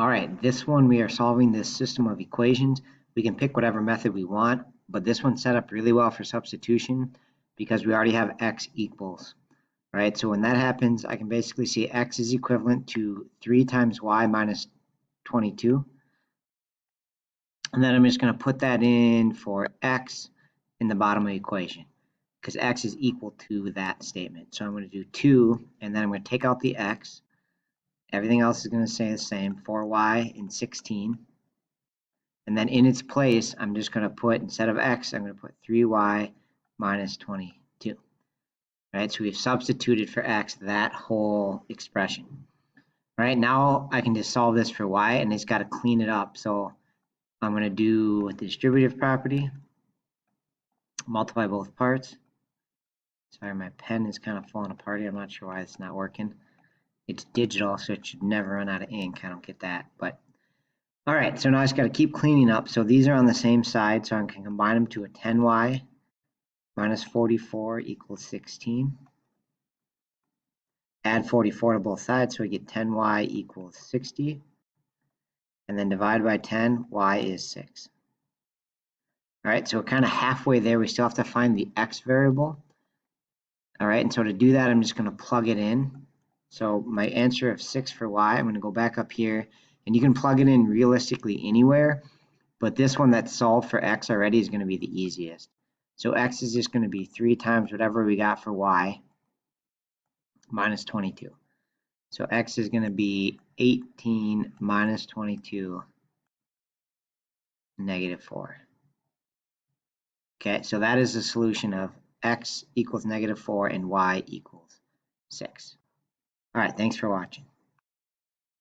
All right, this one we are solving this system of equations. We can pick whatever method we want, but this one's set up really well for substitution because we already have x equals, right? So when that happens, I can basically see x is equivalent to 3 times y minus 22. And then I'm just going to put that in for x in the bottom of the equation because x is equal to that statement. So I'm going to do 2, and then I'm going to take out the x. Everything else is going to stay the same, 4y and 16. And then in its place, I'm just going to put, instead of x, I'm going to put 3y minus 22. Right, so we've substituted for x that whole expression. Right, now I can just solve this for y, and it's got to clean it up. So I'm going to do the distributive property, multiply both parts. Sorry, my pen is kind of falling apart here. I'm not sure why it's not working. It's digital, so it should never run out of ink. I don't get that, but all right, so now I just got to keep cleaning up. So these are on the same side, so I can combine them to a 10y minus 44 equals 16. Add 44 to both sides, so we get 10y equals 60. And then divide by 10, y is 6. All right, so we're kind of halfway there. We still have to find the x variable. All right, and so to do that, I'm just going to plug it in. So my answer of 6 for y, I'm going to go back up here, and you can plug it in realistically anywhere, but this one that's solved for x already is going to be the easiest. So x is just going to be 3 times whatever we got for y minus 22. So x is going to be 18 minus 22 negative 4. Okay, so that is the solution of x equals negative 4 and y equals 6. All right, thanks for watching.